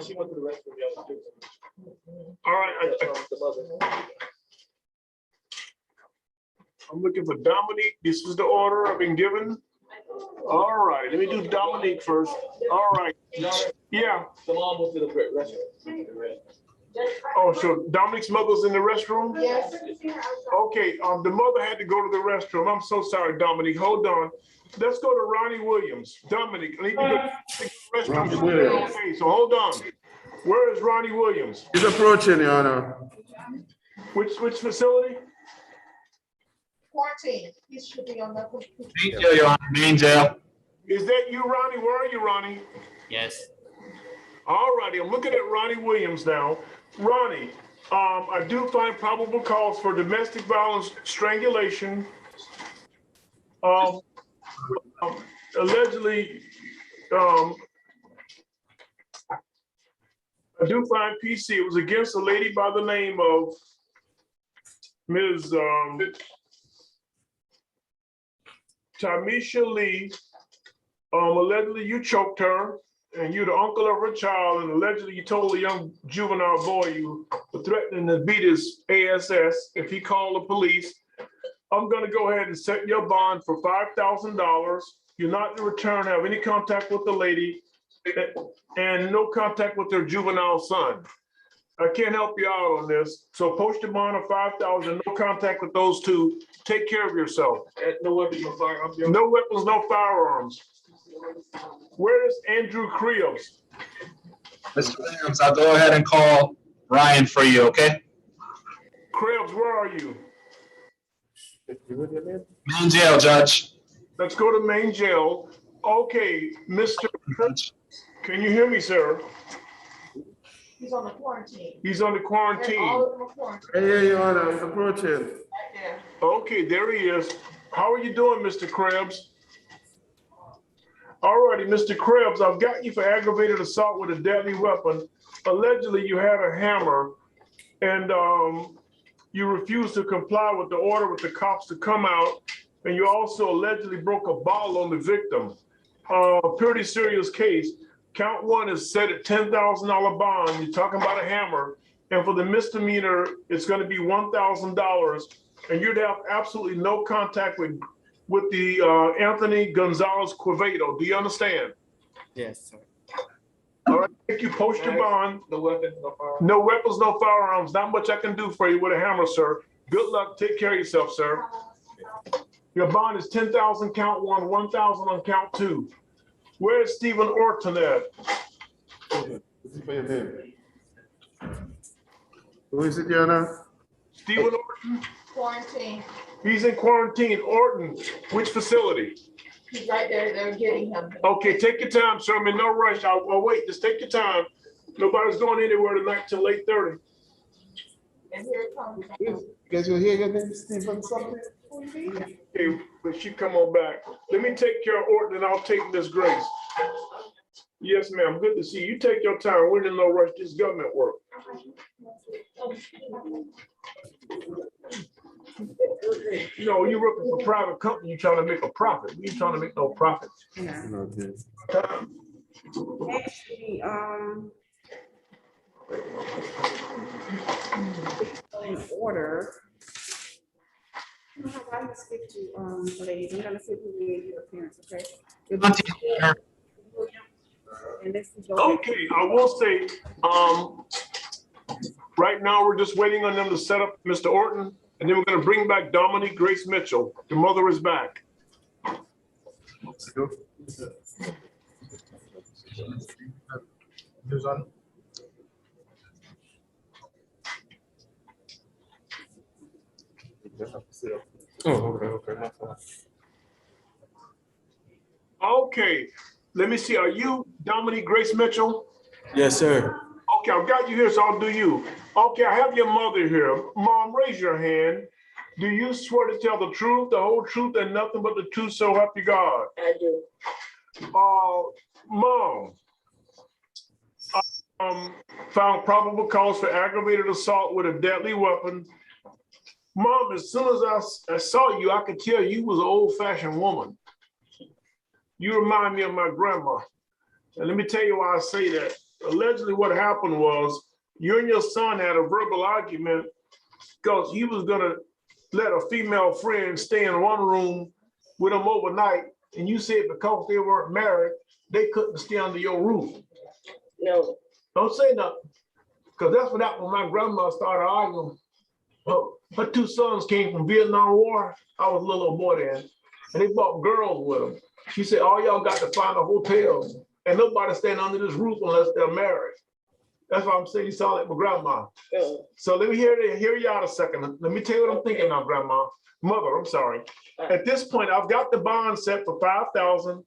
She went to the restroom. All right. I'm looking for Dominique. This is the order I've been given. All right, let me do Dominique first. All right. Yeah. The mom went to the restroom. Oh, so Dominique's mother's in the restroom? Yes. Okay, the mother had to go to the restroom. I'm so sorry, Dominique. Hold on. Let's go to Ronnie Williams. Dominique, I need to go to the restroom. Ronnie Williams. Okay, so hold on. Where is Ronnie Williams? He's approaching, Your Honor. Which facility? Quarantine. He should be on the. Main jail, Your Honor, main jail. Is that you, Ronnie? Where are you, Ronnie? Yes. All righty, I'm looking at Ronnie Williams now. Ronnie, I do find probable cause for domestic violence, strangulation. Allegedly, I do find PC. It was against a lady by the name of Ms. Tamisha Lee. Allegedly, you choked her, and you're the uncle of her child, and allegedly you told a young juvenile boy you were threatening to beat his ASS if he called the police. I'm gonna go ahead and set your bond for $5,000. You're not to return, have any contact with the lady, and no contact with their juvenile son. I can't help you out on this, so post your bond of $5,000, no contact with those two. Take care of yourself. No weapons, no firearms. No weapons, no firearms. Where is Andrew Krebs? Mr. Williams, I'll go ahead and call Ryan for you, okay? Krebs, where are you? Main jail, Judge. Let's go to main jail. Okay, Mr. Can you hear me, sir? He's on the quarantine. He's on the quarantine. All of them are quarantined. Hey, Your Honor, he's approaching. Right there. Okay, there he is. How are you doing, Mr. Krebs? All righty, Mr. Krebs, I've got you for aggravated assault with a deadly weapon. Allegedly, you had a hammer, and you refused to comply with the order with the cops to come out, and you also allegedly broke a bottle on the victim. Pretty serious case. Count one is set at $10,000 bond. You're talking about a hammer, and for the misdemeanor, it's going to be $1,000, and you'd have absolutely no contact with the Anthony Gonzalez Quevedo. Do you understand? Yes, sir. All right, thank you. Post your bond. No weapons, no firearms. No weapons, no firearms. Not much I can do for you with a hammer, sir. Good luck. Take care of yourself, sir. Your bond is 10,000 count one, 1,000 on count two. Where is Stephen Orton at? Who is it, Your Honor? Stephen Orton? Quarantine. He's in quarantine. Orton, which facility? He's right there. They're getting him. Okay, take your time, sir. I'm in no rush. I'll wait. Just take your time. Nobody's going anywhere tonight till 8:30. And here it comes. Guys, you hear your name, Stephen something? Okay, but she come on back. Let me take care of Orton and I'll take Miss Grace. Yes, ma'am. Good to see you. You take your time. We're in no rush. This is government work. You know, you're working for a private company, you're trying to make a profit. We ain't trying to make no profit. Okay. Actually, in order. I don't know how to speak to, ladies, I'm gonna see who made your appearance, okay? And this is. Okay, I will say, right now, we're just waiting on them to set up Mr. Orton, and then we're gonna bring back Dominique Grace Mitchell. The mother is back. Oh, okay. Okay, let me see, are you Dominique Grace Mitchell? Yes, sir. Okay, I've got you here, so I'll do you. Okay, I have your mother here. Mom, raise your hand. Do you swear to tell the truth, the whole truth, and nothing but the truth, so help you God? I do. Mom, found probable cause for aggravated assault with a deadly weapon. Mom, as soon as I saw you, I could tell you was an old-fashioned woman. You remind me of my grandma. And let me tell you why I say that. allegedly what happened was you and your son had a verbal argument because he was gonna let a female friend stay in one room with him overnight, and you said because they weren't married, they couldn't stay under your roof. No, Don't say nothing, because that's what happened when my grandma started arguing. Well, her two sons came from Vietnam War. I was a little boy then, and they brought girls with them. She said, all y'all got to find a hotel, and nobody stand under this roof unless they're married. That's why I'm saying you sound like my grandma. no. So let me hear you out a second. Let me tell you what I'm thinking now, Grandma. Mother, I'm sorry. At this point, I've got the bond set for $5,000.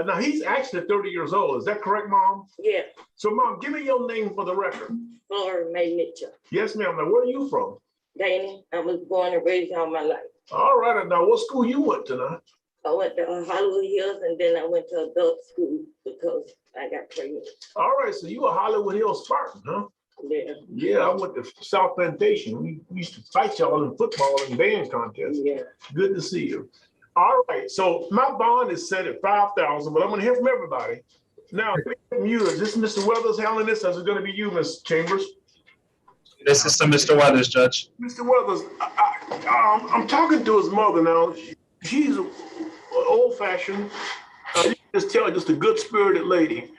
Now he's actually 30 years old. Is that correct, Mom? Yeah, So, Mom, give me your name for the record. Flora Mae Mitchell. Yes, ma'am. Now, where are you from? Danny, I was born and raised all my life. All right. Now, what school you went to now? I went to Hollywood Hills and then I went to adult school because I got pregnant. All right. So you a Hollywood Hills Spartan, huh? Yeah, Yeah, I went to South Plantation. We used to fight y'all in football and band contests. yeah. Good to see you. All right, so my bond is set at $5,000, but I'm gonna hear from everybody. Now, from you, is this Mr. Weathers handling this, or is it gonna be you, Ms. Chambers? This is to Mr. Weathers, Judge. Mr. Weathers, I'm talking to his mother now. She's old fashioned. You can just tell, just a good spirited lady.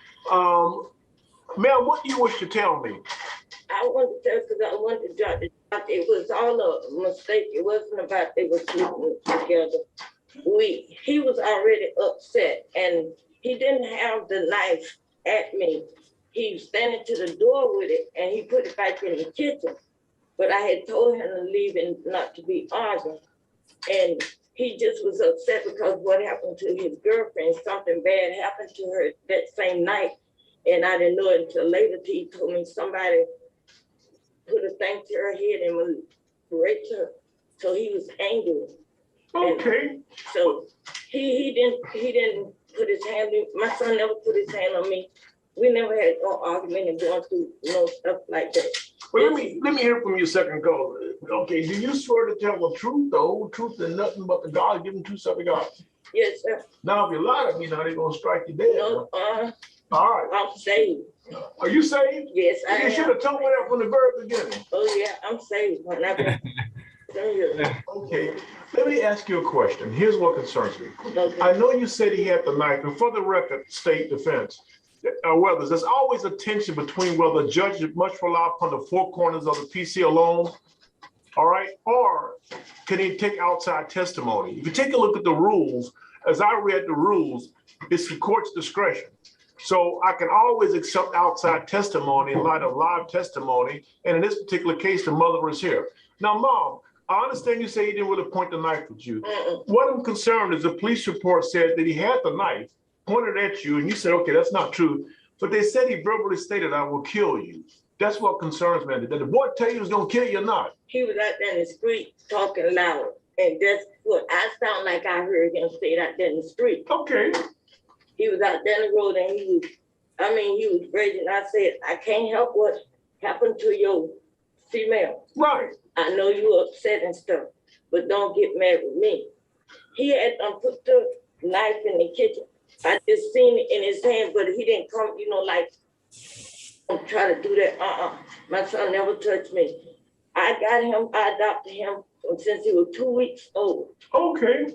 Ma'am, what do you wish to tell me? I wanted to tell because I wanted to drop the job. It was all a mistake. It wasn't about they were sleeping together. He was already upset and he didn't have the knife at me. He was standing to the door with it and he put it back in the kitchen. But I had told him to leave and not to be arguing. And he just was upset because what happened to his girlfriend, something bad happened to her that same night. And I didn't know it until later. He told me somebody put a thing to her head and raped her. So he was angry. Okay. And so he didn't put his hand in. My son never put his hand on me. We never had no argument and going through no stuff like that. Well, let me hear from you a second, call. Okay, do you swear to tell the truth, the whole truth, and nothing but the God given truth of God? Yes, sir. Now, if you lie to me, now they're gonna strike you dead. No, All right. I'm saved. Are you saved? Yes, I You should am. have told me that from the very beginning. Oh yeah, I'm saved. When I've been Okay, let me ask you a question. Here's what concerns me. okay. I know you said he had the knife, and for the record, state defense. Weathers, there's always a tension between whether a judge must rely upon the four corners of the PC alone, all right, or can he take outside testimony? If you take a look at the rules, as I read the rules, it's the court's discretion. So I can always accept outside testimony in light of live testimony. And in this particular case, the mother is here. Now, Mom, I understand you say he didn't really point the knife at you. What I'm concerned is the police report said that he had the knife pointed at you and you said, okay, that's not true. But they said he verbally stated, I will kill you. That's what concerns me. Did the boy tell you he was gonna kill you or not? He was out there in the street talking loud. And that's what I sound like I heard him say out there in the street. Okay. He was out there in the road and he was raging. I said, I can't help what happened to your female. Right. I know you upset and stuff, but don't get mad with me. He had put the knife in the kitchen. I just seen it in his hand, but he didn't come, like try to do that. My son never touched me. I adopted him since he was 2 weeks old. Okay.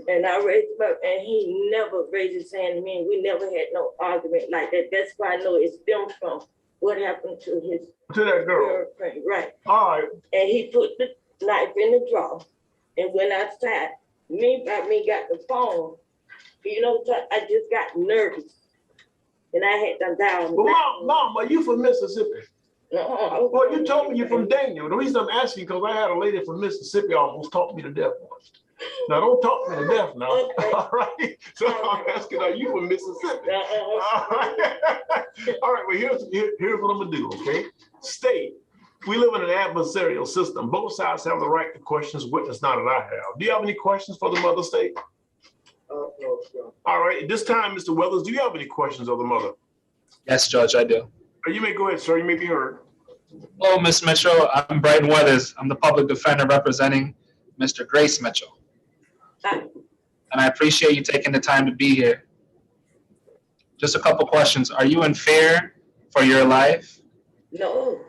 And I raised him up and he never raised his hand to me. And we never had no argument like that. That's why I know it stemmed from what happened to his that girl. girlfriend. Right. All right. And he put the knife in the drawer and went outside. Me got the phone. I just got nervous. And I had them down. Well, Mom, are you from Mississippi? No. Well, you told me you're from Daniel. The reason I'm asking, because I had a lady from Mississippi almost talk me to death once. Now, don't talk me to death now. Okay. All right. So I'm asking, are you from Mississippi? All right. All right. Well, here's what I'm gonna do. Okay. State. We live in an adversarial system. Both sides have the right to questions witness, not that I have. Do you have any questions for the mother, State? No, sir. All right. At this time, Mr. Weathers, do you have any questions of the mother? Yes, Judge, I do. You may go ahead, sir. You may be heard. Hello, Ms. Mitchell. I'm Brighton Weathers. I'm the public defender representing Mr. Grace Mitchell. Hi. And I appreciate you taking the time to be here. Just a couple questions. Are you in fear for your life? No,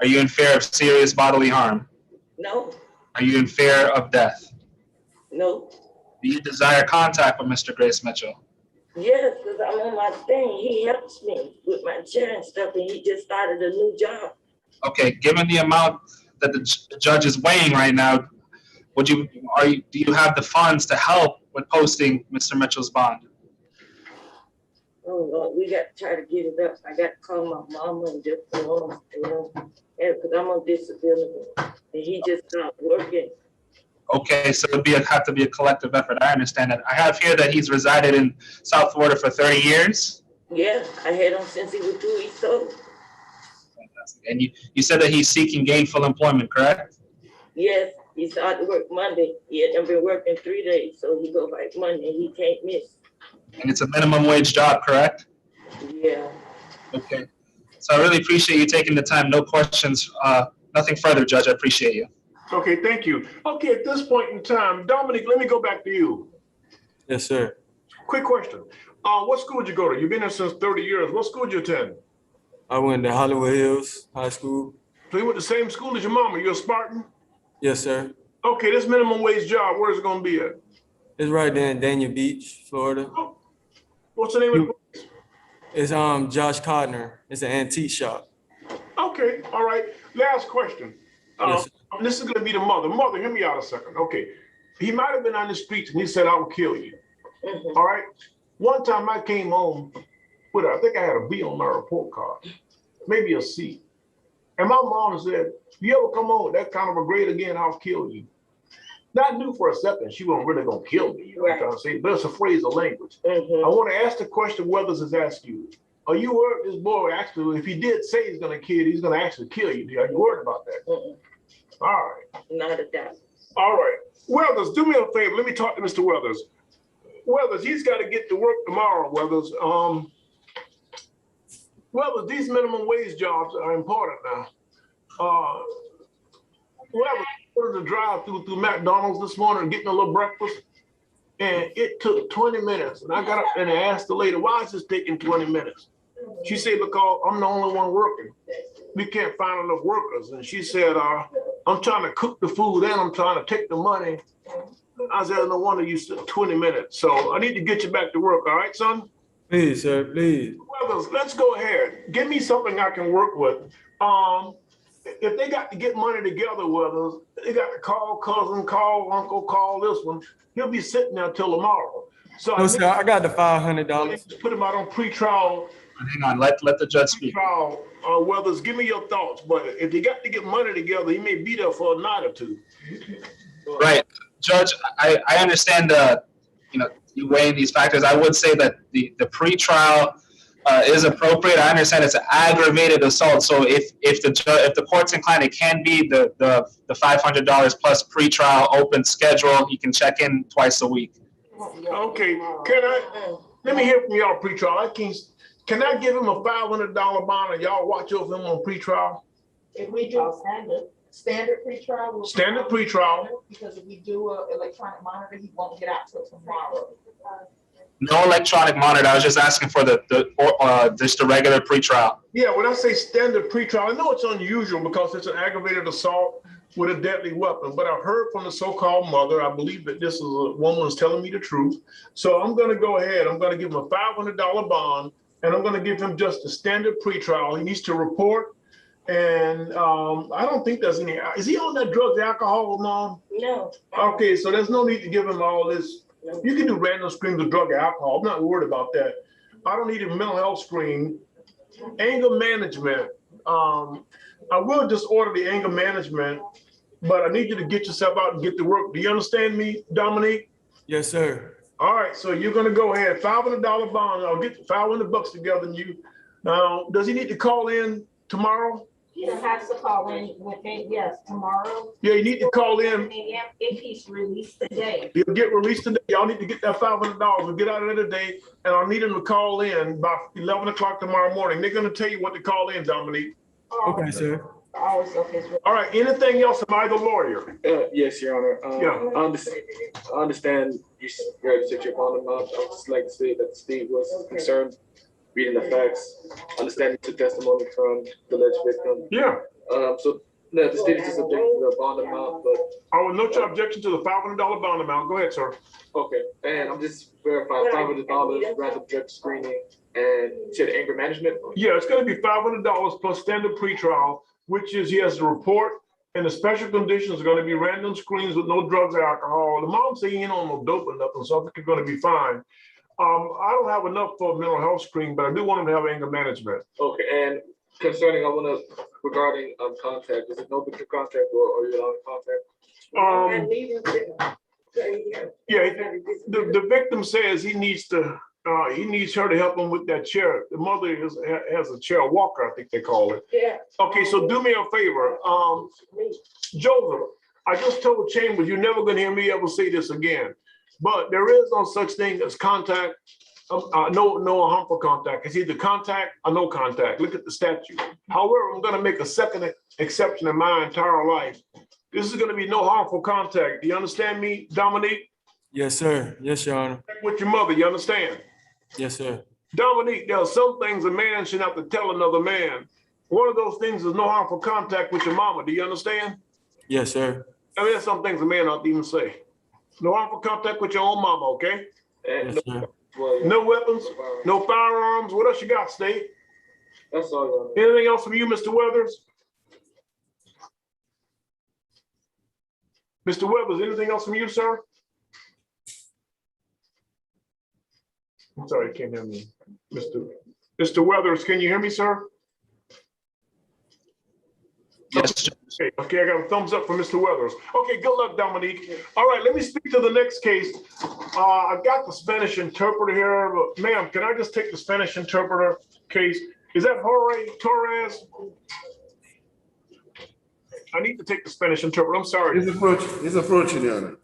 Are you in fear of serious bodily harm? no, Are you in fear of death? no. Do you desire contact with Mr. Grace Mitchell? Yes, because I'm on my thing. He helps me with my chair and stuff, and he just started a new job. Okay, given the amount that the judge is weighing right now, do you have the funds to help with posting Mr. Mitchell's bond? Oh, Lord, we got to try to get it up. I got to call my mama and just go on, because I'm on disability. And he just stopped working. Okay, so it'd have to be a collective effort. I understand that. I have here that he's resided in South Florida for 30 years. Yeah, I had him since he was 2 weeks old. Fantastic. And you said that he's seeking gainful employment, correct? Yes, he started work Monday. He had been working 3 days, so he go back Monday. He can't miss. And it's a minimum wage job, correct? Yeah. Okay. So I really appreciate you taking the time. No questions. Nothing further, Judge. I appreciate you. Okay, thank you. Okay, at this point in time, Dominic, let me go back to you. Yes, sir. Quick question. What school did you go to? You've been there since 30 years. What school did you attend? I went to Hollywood Hills High School. So you went to the same school as your mama. You're a Spartan? Yes, sir. Okay, this minimum wage job, where's it gonna be at? It's right there in Dania Beach, Florida. Oh, what's the name of the place? It's Josh Codner. It's an antique shop. Okay, all right. Last question. Yes, sir. This is gonna be the mother. Mother, hear me out a second. Okay. He might have been on the streets and he said, I will kill you. Mhm. All right. One time I came home with, I think I had a B on my report card, maybe a C. And my mom said, you ever come on with that kind of a grade again, I'll kill you. Now I knew for a second she wasn't really gonna kill me, you know what I'm trying to say, but it's a phrase of language. I want to ask the question Weathers has asked you. Are you worried this boy actually, if he did say he's gonna kill you, he's gonna actually kill you? Are you worried about that? All right. Not a doubt. All right. Weathers, do me a favor. Let me talk to Mr. Weathers. Weathers, he's got to get to work tomorrow, Weathers. Weathers, these minimum wage jobs are important now. Weathers, I ordered a drive-through through McDonald's this morning getting a little breakfast, and it took 20 minutes. And I got up and I asked the lady, why is this taking 20 minutes? She said, because I'm the only one working. We can't find enough workers. And she said, I'm trying to cook the food and I'm trying to take the money. I said, no wonder you said 20 minutes. So I need to get you back to work. All right, son? Please, sir, please. Weathers, let's go ahead. Give me something I can work with. If they got to get money together, Weathers, they got to call cousin, call uncle, call this one. He'll be sitting there till tomorrow. So No, sir, I got the $500. Put him out on pretrial. Hang on, let the judge speak. Trial, Weathers, give me your thoughts. But if they got to get money together, he may be there for a night or two. Right, Judge. I understand you weighing these factors. I would say that the pretrial is appropriate. I understand it's an aggravated assault. So if the court's inclined, it can be the $500 plus pretrial open schedule. You can check in twice a week. Okay, let me hear from y'all pretrial. Can I give him a $500 bond and y'all watch over him on pretrial? If we do standard pretrial. we'll- Standard pretrial. Because if we do a electronic monitor, he won't get out till tomorrow. No electronic monitor. I was just asking for just the regular pretrial. Yeah, when I say standard pretrial, I know it's unusual because it's an aggravated assault with a deadly weapon, but I've heard from the so-called mother, I believe that this is a woman who's telling me the truth. So I'm gonna go ahead, I'm gonna give him a $500 bond, and I'm gonna give him just a standard pretrial. He needs to report, and I don't think there's any, is he on that drugs, alcohol, Mom? No. Okay, so there's no need to give him all this. You can do random screens of drug or alcohol. I'm not worried about that. I don't need a mental health screen. Anger management. I will just order the anger management, but I need you to get yourself out and get to work. Do you understand me, Dominique? Yes, sir. All right, so you're gonna go ahead, $500 bond. I'll get $500 together and you. Now, does he need to call in tomorrow? He has to call in within, yes, tomorrow. Yeah, you need to call in. If he's released today. He'll get released today. Y'all need to get that $500. We'll get out of there today, and I'll need him to call in by 11 o'clock tomorrow morning. They're gonna tell you what to call in, Dominique. Okay, sir. Always okay. All right, anything else? Am I the lawyer? Yes, Your Honor. Yeah. I understand you already set your bond amount. I would just like to say that Steve was concerned reading the facts, understanding the testimony from the alleged victim. Yeah. So the state is just objecting to the bond amount, but I will note your objection to the $500 bond amount. Go ahead, sir. okay. And I'm just verifying $500 random drug screening and to the anger management. Yeah, it's gonna be $500 plus standard pretrial, which is he has to report, and the special conditions are gonna be random screens with no drugs or alcohol. The mom say he ain't on no dope or nothing, so I think it's gonna be fine. I don't have enough for a mental health screen, but I do want him to have anger management. Okay, and concerning, regarding contact, is it no victim contact or are you allowing contact? Yeah, the victim says he needs her to help him with that chair. The mother has a chair walker, I think they call it. Yeah. Okay, so do me a favor, Joseph, I just told Chambers, you're never gonna hear me ever say this again, but there is no such thing as contact, no harmful contact. It's either contact or no contact. Look at the statute. However, I'm gonna make a second exception in my entire life. This is gonna be no harmful contact. Do you understand me, Dominique? Yes, sir. Yes, Your Honor. With your mother, you understand? Yes, sir. Dominique, there are some things a man should have to tell another man. One of those things is no harmful contact with your mama. Do you understand? Yes, sir. I mean, there's some things a man ought to even say. No harmful contact with your own mama, okay? And Yes, sir. No weapons, no firearms. What else you got, State? That's all. Anything else from you, Mr. Weathers? Mr. Weathers, anything else from you, sir? I'm sorry, I can't hear me. Mr. Weathers, can you hear me, sir? Yes. Okay, I got a thumbs up from Mr. Weathers. Okay, good luck, Dominique. All right, let me speak to the next case. I've got the Spanish interpreter here, but ma'am, can I just take the Spanish interpreter case? Is that Jorge Torres? I need to take the Spanish interpreter, I'm sorry. He's approaching, Your Honor.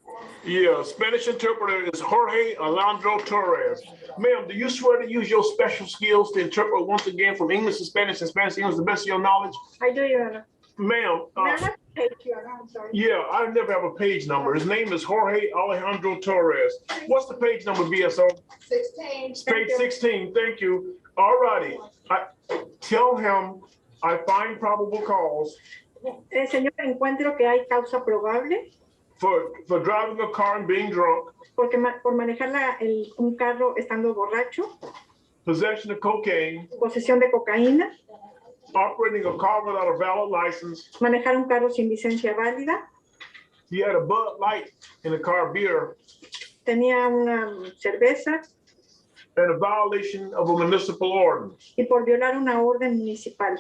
Yeah, Spanish interpreter is Jorge Alejandro Torres. Ma'am, do you swear to use your special skills to interpret once again from English to Spanish and Spanish to English to the best of your knowledge? I do, Your Honor. Ma'am, May I have a page, Your Honor? I'm sorry. yeah, I never have a page number. His name is Jorge Alejandro Torres. What's the page number, BSO? 16. Page 16, thank you. All righty. Tell him I find probable cause Señor, encuentro que hay causa probable for driving a car and being drunk, por manejar un carro estando borracho, possession of cocaine, posesión de cocaína, operating a car without a valid license. manejar un carro sin licencia válida, He had a Bud Light in the car, beer, tenía una cerveza and a violation of a municipal ordinance. y por violar una orden municipal.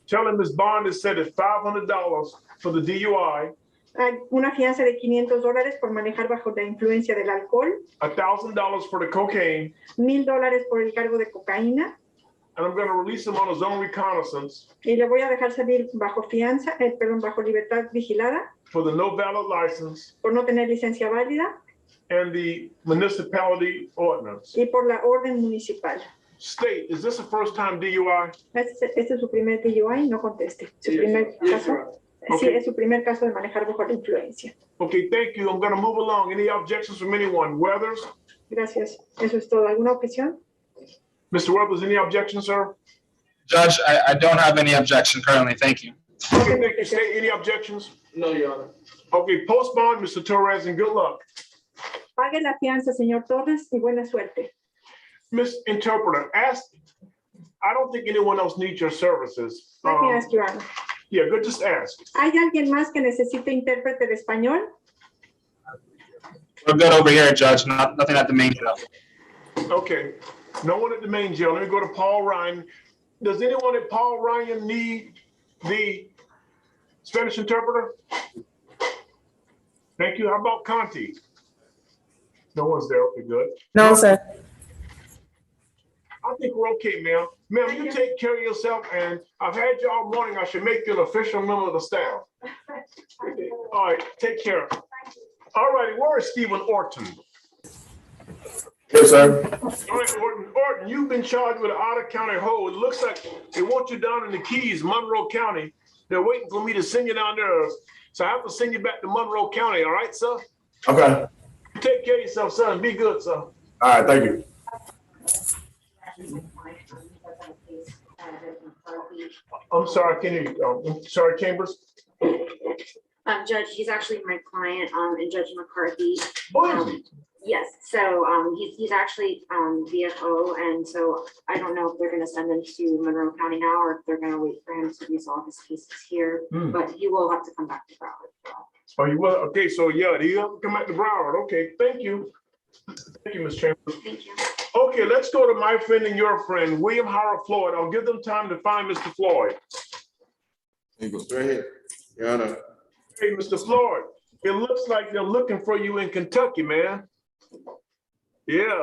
Tell him his bond is set at $500 for the DUI, Hay una fianza de $500 por manejar bajo la influencia del alcohol, $1,000 for the cocaine, $1,000 por el cargo de cocaína, and I'm going to release him on his own reconnaissance y le voy a dejar salir bajo fianza, bajo libertad vigilada, for the no valid license por no tener licencia válida and the municipality ordinance. y por la orden municipal. State, is this a first-time DUI? Este es su primer DUI, no conteste. Su primer caso. Sí, Okay. es su primer caso de manejar bajo la influencia. Okay, thank you. I'm going to move along. Any objections from anyone? Weathers? Gracias. Eso es todo. ¿Alguna objeción? Mr. Weathers, any objections, sir? Judge, I don't have any objection currently. Thank you. Okay, thank you. State, any objections? No, Your Honor. Okay, post bond, Mr. Torres, and good luck. Pague la fianza, señor Torres, y buena suerte. Miss Interpreter, I don't think anyone else needs your services. Let me ask you, Ana. Yeah, good, just ask. ¿Hay alguien más que necesite intérprete de español? We're good over here, Judge. Nothing at the main jail. Okay, no one at the main jail. Let me go to Paul Ryan. Does anyone at Paul Ryan need the Spanish interpreter? Thank you. How about Conti? No one's there. Okay, good. No, sir. I think we're okay, ma'am. Ma'am, you take care of yourself, and I've had you all morning. I should make you an official member of the staff. All right, take care. All righty, where is Stephen Orton? Yes, sir. All right, Orton, you've been charged with an out-of-county hold. It looks like they want you down in the Keys, Monroe County. They're waiting for me to send you down there. So I have to send you back to Monroe County, all right, sir? Okay. Take care of yourself, son. Be good, sir. All right, thank you. actually my client. He does have a case, Judge McCarthy. I'm sorry, can you, I'm sorry, Chambers? Judge, he's actually my client, and Judge McCarthy. Oh, is he? Yes, so he's actually VFO, and so I don't know if they're gonna send him to Monroe County now, or if they're gonna wait for him to resolve his cases here, but he will have to come back to Broward. Oh, you will, okay, so yeah, you have to come back to Broward, okay, thank you. Thank you, Ms. Chambers. Thank you. Okay, let's go to my friend and your friend, William Howard Floyd. I'll give them time to find Mr. Floyd. There you go. Right here, Your Honor. Hey, Mr. Floyd, it looks like they're looking for you in Kentucky, man. Yeah.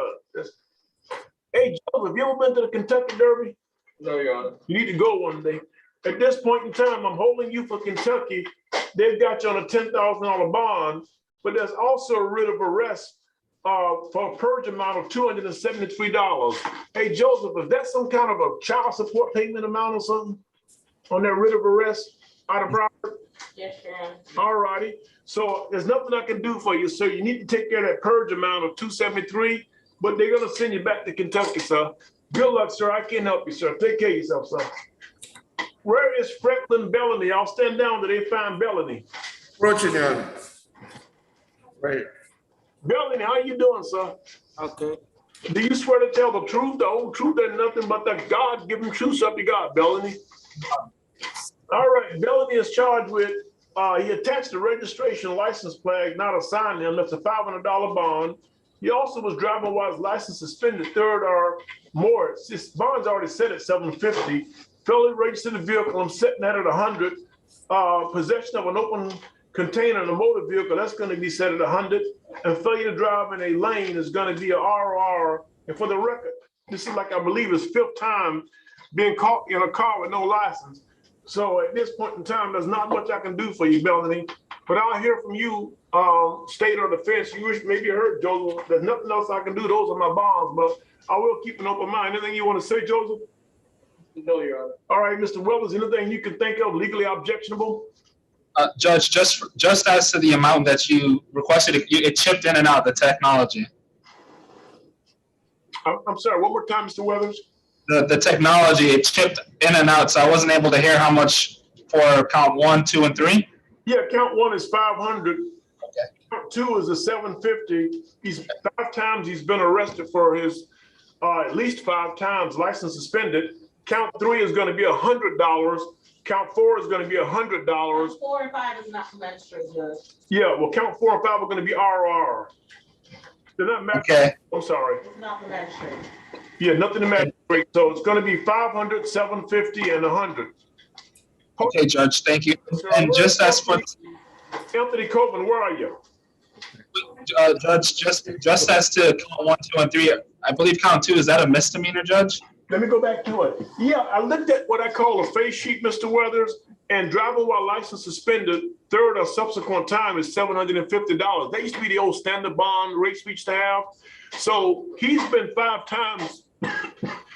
Hey, Joe, have you ever been to the Kentucky Derby? No, Your Honor. You need to go one day. At this point in time, I'm holding you for Kentucky. They've got you on a $10,000 bond, but there's also a writ of arrest for a purge amount of $273. Hey, Joseph, is that some kind of a child support payment amount or something on that writ of arrest out of Broward? Yes, Your Honor. All righty. So there's nothing I can do for you, sir. You need to take care of that purge amount of $273, but they're going to send you back to Kentucky, sir. Good luck, sir. I can't help you, sir. Take care of yourself, sir. Where is Franklin Bellany? I'll stand down till they find Bellany. Approaching, Your Honor. Right here. Bellany, how you doing, sir? Okay. Do you swear to tell the truth, the whole truth, and nothing but the God-given truth up you got, Bellany? All right, Bellany is charged with, he attached the registration license flag not assigned him. That's a $500 bond. He also was driving while his license suspended, third or more. His bond's already set at $750. Failure to register the vehicle, I'm setting that at $100. Possession of an open container in a motor vehicle, that's going to be set at $100. And failure to drive in a lane is going to be a RR. And for the record, this is like, I believe, his 5th time being caught in a car with no license. So at this point in time, there's not much I can do for you, Bellany. But I'll hear from you, state or defense. You maybe heard, Joseph. There's nothing else I can do. Those are my bonds, but I will keep an open mind. Anything you want to say, Joseph? No, Your Honor. All right, Mr. Wells, anything you can think of legally objectionable? Judge, just as to the amount that you requested, it chipped in and out, the technology. I'm sorry, one more time, Mr. Weathers. The technology, it chipped in and out, so I wasn't able to hear how much for count 1, 2, and 3. Yeah, count 1 is 500. Okay. Count 2 is a 750. He's 5 times he's been arrested for his, at least 5 times, license suspended. Count 3 is going to be $100. Count 4 is going to be $100. 4 and 5 is not magistrate, Judge. Yeah, well, count 4 and 5 are going to be RR. They're not magistrate. Okay. I'm sorry. It's not the magistrate. Yeah, nothing to magistrate. So it's going to be 500, 750, and 100. Okay, Judge, thank you. And just as for Anthony Coven, where are you? Judge, just as to count 1, 2, and 3, I believe count 2, is that a misdemeanor, Judge? Let me go back to it. Yeah, I looked at what I call a face sheet, Mr. Weathers, and driving while license suspended, third or subsequent time is $750. That used to be the old standard bond rate we used to have. So he's been 5 times.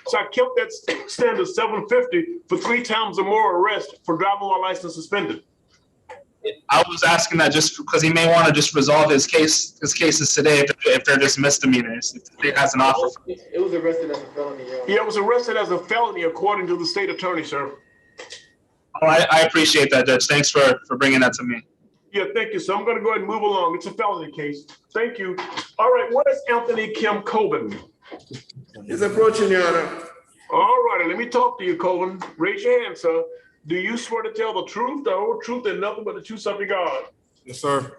So I kept that standard $750 for 3 times or more arrest for driving while license suspended. I was asking that just because he may want to just resolve his cases today if they're just misdemeanors. If it has an offer. It was arrested as a felony, Your Honor. Yeah, it was arrested as a felony according to the state attorney, sir. Oh, I appreciate that, Judge. Thanks for bringing that to me. Yeah, thank you. So I'm going to go ahead and move along. It's a felony case. Thank you. All right, where's Anthony Kim Coben? He's approaching, Your Honor. All righty, let me talk to you, Coben. Raise your hand, sir. Do you swear to tell the truth, the whole truth, and nothing but the truth so help you God? Yes, sir.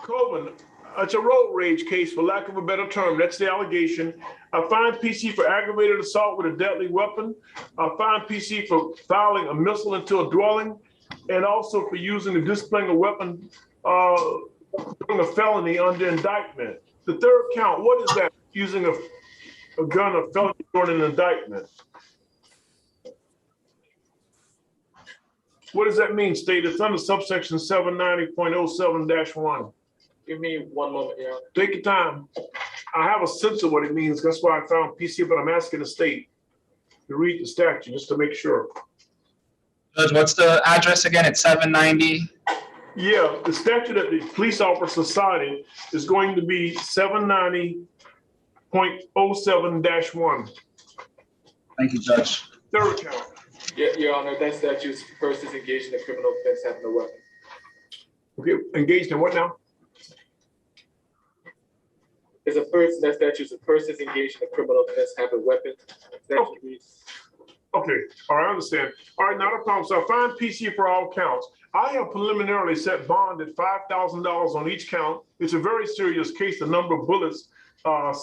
Coben, it's a road rage case, for lack of a better term. That's the allegation. I find PC for aggravated assault with a deadly weapon. I find PC for filing a missile into a dwelling, and also for using or displaying a weapon during a felony under indictment. The third count, what is that? Using a gun or felony during an indictment. What does that mean, State? It's under subsection 790.07-1. Give me one moment, Your Honor. Take your time. I have a sense of what it means. That's why I found PC, but I'm asking the state to read the statute just to make sure. Judge, what's the address again? It's 790. Yeah, the statute that the police officer cited is going to be 790.07-1. Thank you, Judge. Third count. Yeah, Your Honor, that statute's persons engaged in a criminal offense having a weapon. Okay, engaged in what now? Is a person, that statute's a persons engaged in a criminal offense having a weapon. Statute reads, Okay, all right, I understand. All right, not a problem. So I find PC for all counts. I have preliminarily set bond at $5,000 on each count. It's a very serious case. The number of bullets,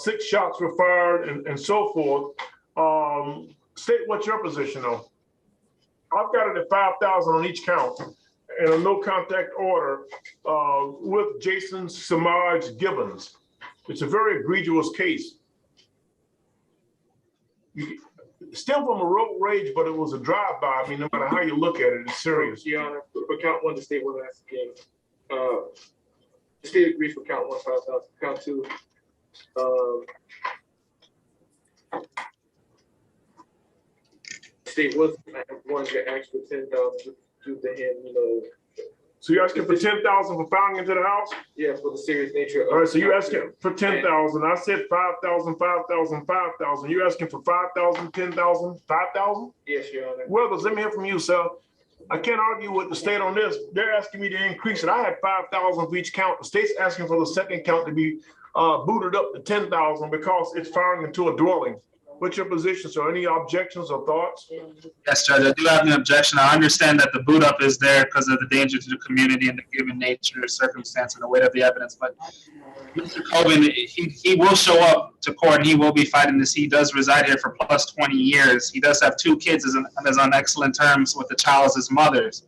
6 shots were fired and so forth. State what's your position though? I've got it at 5,000 on each count and a no contact order with Jason Samaj Gibbons. It's a very egregious case. Still from a road rage, but it was a drive-by. I mean, no matter how you look at it, it's serious. Your Honor, for count one, the state will ask again. The state agrees for count one, 5,000. Count two, the state was one to ask for 10,000 due to him, you know. So you're asking for 10,000 for filing into the house? Yeah, for the serious nature of. All right, so you're asking for 10,000. I said 5,000, 5,000, 5,000. You're asking for 5,000, 10,000, 5,000? Yes, Your Honor. Weathers, let me hear from you, sir. I can't argue with the state on this. They're asking me to increase it. I had 5,000 for each count. The state's asking for the second count to be booted up to 10,000 because it's firing into a dwelling. What's your position, sir? Any objections or thoughts? Yes, Judge, I do have an objection. I understand that the boot up is there because of the danger to the community and the given nature, circumstance, and the weight of the evidence. But Mr. Colvin, he will show up to court and he will be fighting this. He does reside here for plus 20 years. He does have 2 kids and is on excellent terms with the child as his mother's.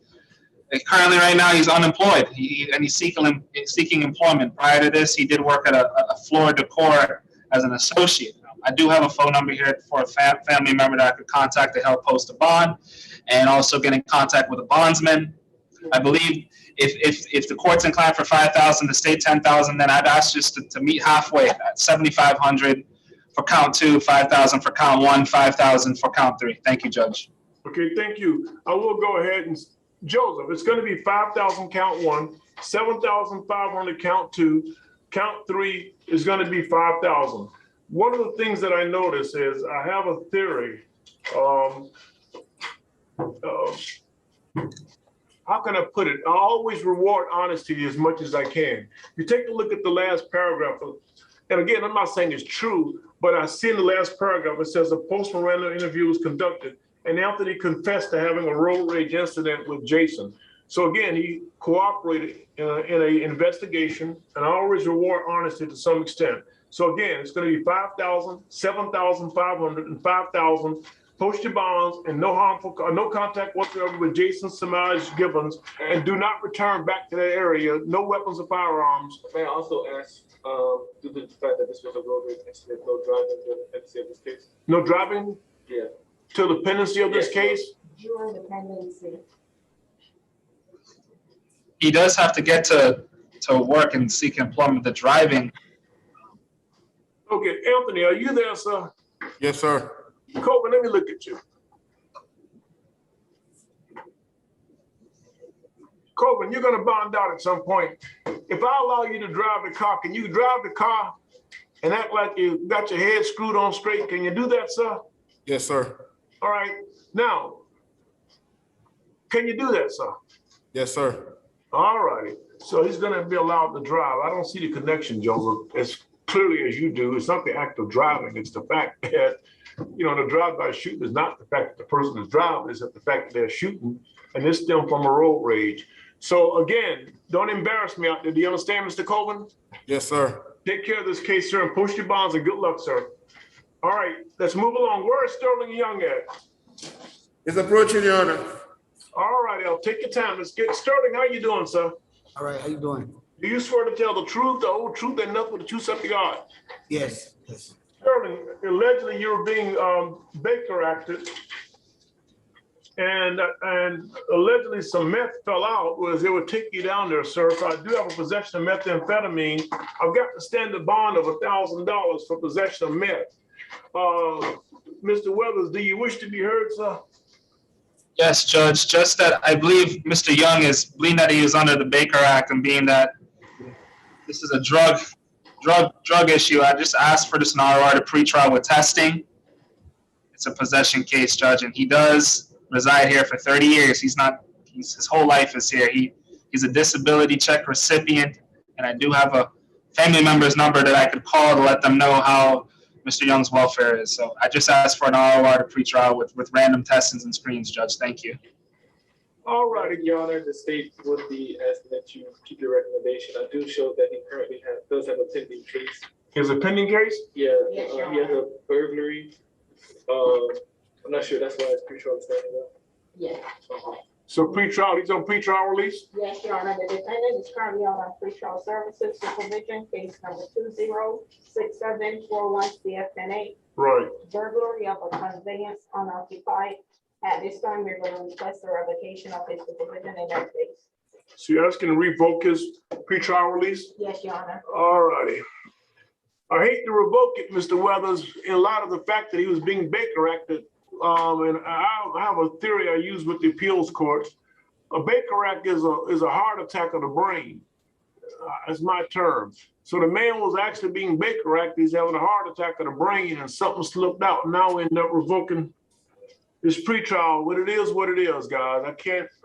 And currently, right now, he's unemployed and he's seeking employment. Prior to this, he did work at a floor decor as an associate. I do have a phone number here for a family member that I could contact to help post a bond and also get in contact with a bondsman. I believe if the court's inclined for 5,000, the state 10,000, then I'd ask just to meet halfway at 7,500 for count 2, 5,000 for count 1, 5,000 for count 3. Thank you, Judge. Okay, thank you. I will go ahead and, Joseph, it's going to be 5,000 count 1, 7,500 count 2, count 3 is going to be 5,000. One of the things that I notice is I have a theory. How can I put it? I always reward honesty as much as I can. You take a look at the last paragraph, and again, I'm not saying it's true, but I see in the last paragraph, it says a post-Miranda interview was conducted, and Anthony confessed to having a road rage incident with Jason. So again, he cooperated in an investigation, and I always reward honesty to some extent. So again, it's going to be 5,000, 7,500, and 5,000. Post your bonds and no contact whatsoever with Jason Samaj Gibbons, and do not return back to that area. No weapons or firearms. May I also ask, due to the fact that this was a road rage incident, no driving during the pendency of this case? No driving? Yeah. Till the pendency of this case? During the pendency. He does have to get to work and seek employment. The driving. Okay, Anthony, are you there, sir? Yes, sir. Colvin, let me look at you. Colvin, you're gonna bond out at some point. If I allow you to drive the car, can you drive the car and act like you got your head screwed on straight? Can you do that, sir? Yes, sir. All right, now, can you do that, sir? Yes, sir. All righty, so he's gonna be allowed to drive. I don't see the connection, Joseph, as clearly as you do. It's not the act of driving, it's the fact that, you know, the drive-by shooting is not the fact that the person is driving, it's the fact that they're shooting, and this stemmed from a road rage. So again, don't embarrass me out there. Do you understand, Mr. Colvin? Yes, sir. Take care of this case, sir, and post your bonds, and good luck, sir. All right, let's move along. Where is Sterling Young at? It's approaching, Your Honor. All right, Al, take your time. Let's get Sterling. How you doing, sir? All right, how you doing? Do you swear to tell the truth, the whole truth, and nothing but the truth so help you God? Yes, yes. Sterling, allegedly you're being Baker acted, and allegedly some meth fell out, was they would take you down there, sir. So I do have a possession of methamphetamine. I've got to stand a bond of $1,000 for possession of meth. Mr. Weathers, do you wish to be heard, sir? Yes, Judge. Just that I believe Mr. Young is being that he is under the Baker Act and being that this is a drug issue. I just asked for this in RR to pre-trial with testing. It's a possession case, Judge, and he does reside here for 30 years. His whole life is here. He's a disability check recipient, and I do have a family member's number that I could call to let them know how Mr. Young's welfare is. So I just asked for an ROR to pretrial with random testings and screens, Judge. Thank you. All righty. Your Honor, the state would be asking that you keep your recommendation. I do show that he currently does have a pending case. Is a pending case? Yeah, Yes, he Your has a burglary. I'm not sure, that's why it's pretrial standing up. Yes. So pretrial, he's on pretrial release? Yes, Your Honor, the defendant is currently out on pretrial services supervision, case number 206741 CF-10A. Right. Burglary of a conveyance unoccupied. At this time, we're going to request the revocation of his supervision in that case. So you're asking to revoke his pretrial release? Yes, Your Honor. All righty. I hate to revoke it, Mr. Weathers, in light of the fact that he was being Baker acted. And I have a theory I use with the appeals courts. A Baker Act is a heart attack of the brain. That's my term. So the man was actually being Baker acted. He's having a heart attack of the brain, and something slipped out. And now we end up revoking his pretrial. What it is, guys. I'm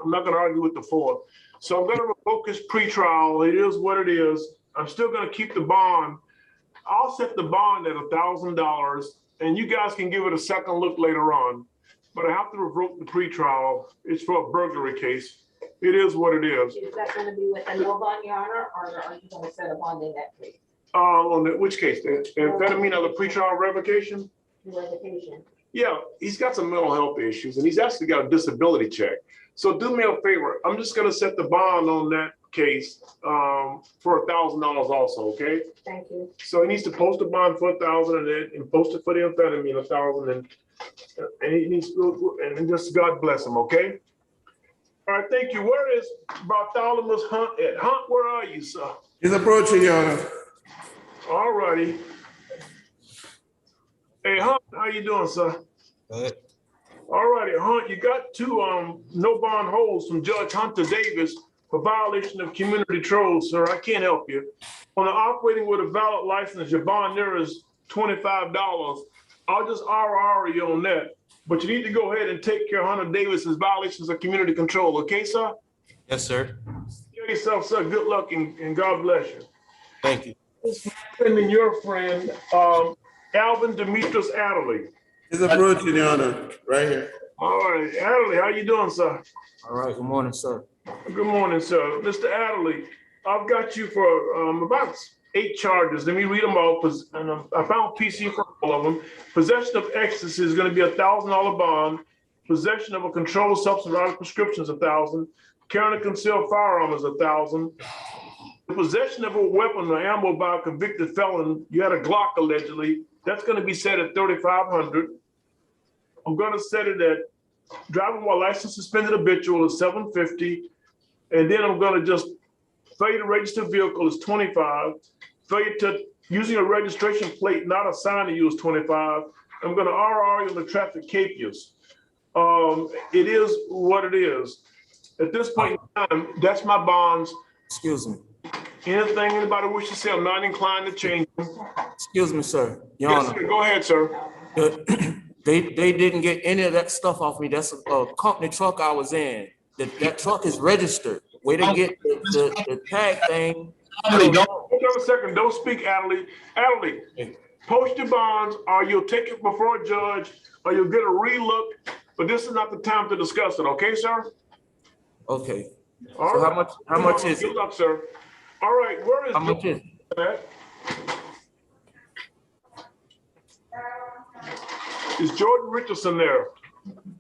not going to argue with the fourth. So I'm going to revoke his pretrial. It is what it is. I'm still going to keep the bond. I'll set the bond at $1,000, and you guys can give it a second look later on. But I have to revoke the pretrial. It's for a burglary case. It is what it is. Is that going to be with a no bond, Your Honor, or are you going to set a bond in that case? Which case? The amphetamine or the pretrial revocation? Revocation. Yeah, he's got some mental health issues, and he's actually got a disability check. So do me a favor. I'm just going to set the bond on that case for $1,000 also, okay? Thank you. So he needs to post a bond for $1,000 and post it for the amphetamine $1,000, and he needs to, and just God bless him, okay? All right, thank you. Where is Bartholomew Hunt at? Hunt, where are you, sir? He's approaching, Your Honor. All righty. Hey, Hunt, how you doing, sir? Good. All righty, Hunt, you got two no bond holds from Judge Hunter Davis for violation of community control, sir. I can't help you. On the operating with a valid license, your bond there is $25. I'll just RR you on that. But you need to go ahead and take care of Hunter Davis's violations of community control, okay, sir? Yes, sir. Give yourself, sir, good luck and God bless you. Thank you. And then your friend, Alvin Demetrius Adderley. He's approaching, Your Honor, right here. All right, Adderley, how you doing, sir? All right. Good morning, sir. Good morning, sir. Mr. Adderley, I've got you for about 8 charges. Let me read them all. And I found PC for all of them. Possession of ecstasy is going to be $1,000 bond. Possession of a controlled substance out of prescription is $1,000. Carrying a concealed firearm is $1,000. The possession of a weapon or ammo by a convicted felon, you had a Glock allegedly, that's going to be set at $3,500. I'm going to set it at driving while license suspended habitual is $750. And then I'm going to just failure to register vehicle is $25. Failure to using a registration plate not assigned to you is $25. I'm going to RR you on the traffic capious. It is what it is. At this point in time, that's my bonds. Excuse me. Anything anybody wishes to say, I'm not inclined to change them. Excuse me, sir. Your Yes, Honor. sir. Go ahead, sir. They didn't get any of that stuff off me. That's a company truck I was in. That truck is registered. Where they get the tag thing. Hold on a second. Don't speak, Adderley. Adderley, post your bonds, or you'll take it before a judge, or you'll get a relook. But this is not the time to discuss it, okay, sir? Okay. All So right. how much is Good it? luck, sir. All right, where is How much is it? at? Is Jordan Richardson there?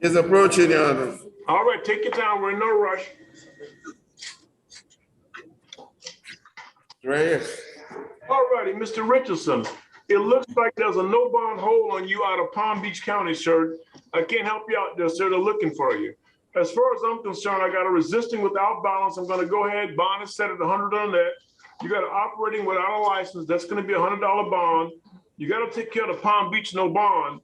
He's approaching, Your Honor. All right, take your time. We're in no rush. Right here. All righty, Mr. Richardson. It looks like there's a no bond hold on you out of Palm Beach County, sir. I can't help you out there, sir. They're looking for you. As far as I'm concerned, I got a resisting without violence. I'm going to go ahead. Bond is set at 100 on that. You got an operating without a license. That's going to be a $100 bond. You got to take care of the Palm Beach no bond.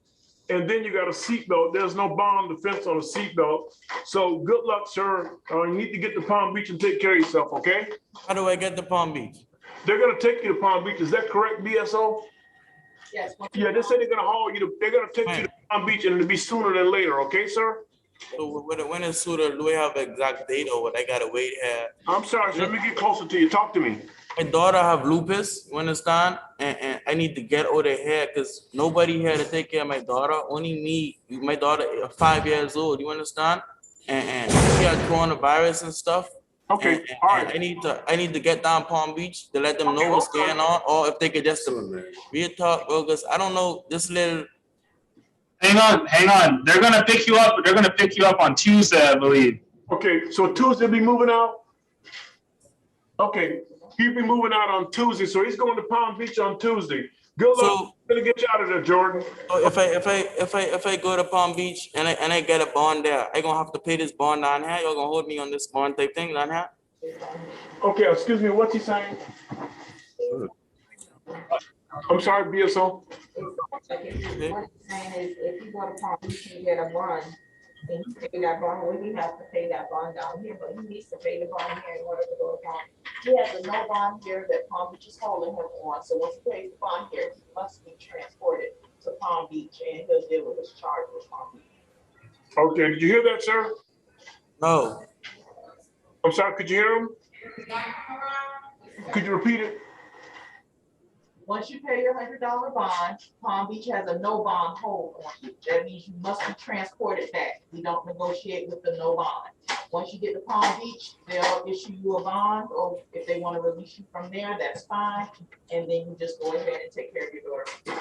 And then you got a seatbelt. There's no bond defense on a seatbelt. So good luck, sir. You need to get to Palm Beach and take care of yourself, okay? How do I get to Palm Beach? They're going to take you to Palm Beach. Is that correct, BSO? Yes. Yeah, they say they're going to haul you to, they're going to take you to Palm Beach and it'll be sooner than later, okay, sir? So when is sooner, do we have an exact date or what? I gotta wait here. I'm sorry, sir. Let me get closer to you. Talk to me. My daughter have lupus, you understand? And I need to get over here because nobody here to take care of my daughter. Only me. My daughter 5 years old, you understand? And she had coronavirus and stuff. Okay, And all right. I need to get down Palm Beach to let them know what's going on, or if they could just real talk, because I don't know this little. Hang on. They're gonna pick you up. They're gonna pick you up on Tuesday, I believe. Okay, so Tuesday be moving out? Okay, he'll be moving out on Tuesday, so he's going to Palm Beach on Tuesday. Good luck. So- Gonna get you out of there, Jordan. So if I go to Palm Beach and I get a bond there, I gonna have to pay this bond down here. You're gonna hold me on this bond type thing down here. Okay, excuse me, what's he saying? I'm sorry, BSO. What he's saying is, if you go to Palm Beach and get a bond, and you pay that bond, well, he has to pay that bond down here, but he needs to pay the bond here in order to go to Palm. He has a no bond here that Palm Beach is holding him on, so once he pays the bond here, he must be transported to Palm Beach, and he'll deal with his charge with Palm Beach. Okay, did you hear that, sir? No. I'm sorry, could you hear him? Could you repeat it? Once you pay your $100 bond, Palm Beach has a no bond hold on you. That means you must be transported back. We don't negotiate with the no bond. Once you get to Palm Beach, they'll issue you a bond, or if they want to release you from there, that's fine. And then you just go ahead and take care of your daughter.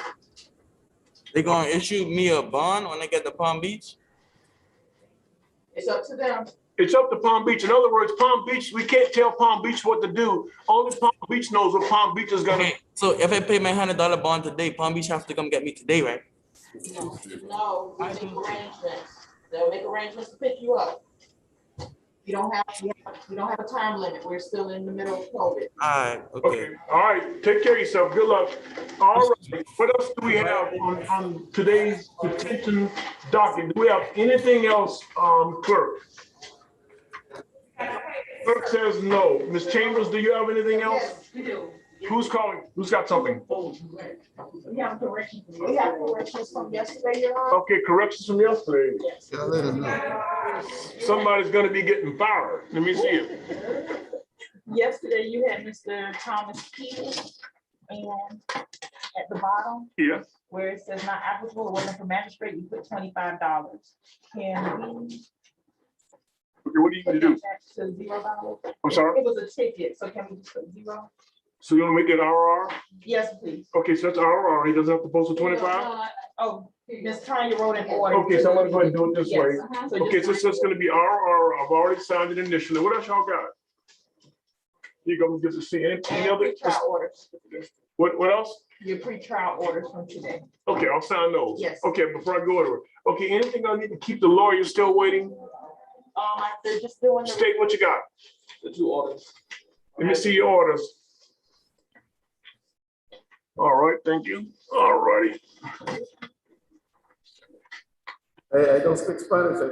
They gonna issue me a bond when I get to Palm Beach? It's up to them. It's up to Palm Beach. In other words, Palm Beach, we can't tell Palm Beach what to do. Only Palm Beach knows what Palm Beach is gonna. Okay, so if I pay my $100 bond today, Palm Beach have to come get me today, right? No, we make arrangements. They'll make arrangements to pick you up. You don't have a time limit. We're still in the middle of COVID. Alright, okay. Okay, all right, take care of yourself. Good luck. All right, what else do we have on today's detention docket? Do we have anything else, clerk? Clerk says no. Ms. Chambers, do you have anything else? Yes, we do. Who's calling? Who's got something? We have corrections from yesterday, Your Honor. Okay, corrections from yesterday. Yes. Y'all let us know. Somebody's gonna be getting fired. Let me see it. Yesterday, you had Mr. Thomas Key, and at the bottom, Yeah. where it says not applicable, it wasn't for magistrate, you put $25. Can we? Okay, what do you need to do? put that to $0? I'm sorry? It was a ticket, so can we just put 0? So you wanna make that RR? Yes, please. Okay, so that's RR. He doesn't have to post a 25? Oh, Ms. Tanya wrote an order. Okay, so I'm gonna go ahead and do it this way. Yes, Okay, so it's gonna be RR. I've already signed it initially. What else y'all got? You gonna get to see any other? Pre-trial orders, What else? your pre-trial orders from today. Okay, I'll sign those. Yes. Okay, before I go to it. Okay, anything I need to keep the lawyer still waiting? They're just doing the. State what you got. The 2 orders. Let me see your orders. All right, thank you. All righty. Hey, I don't speak Spanish.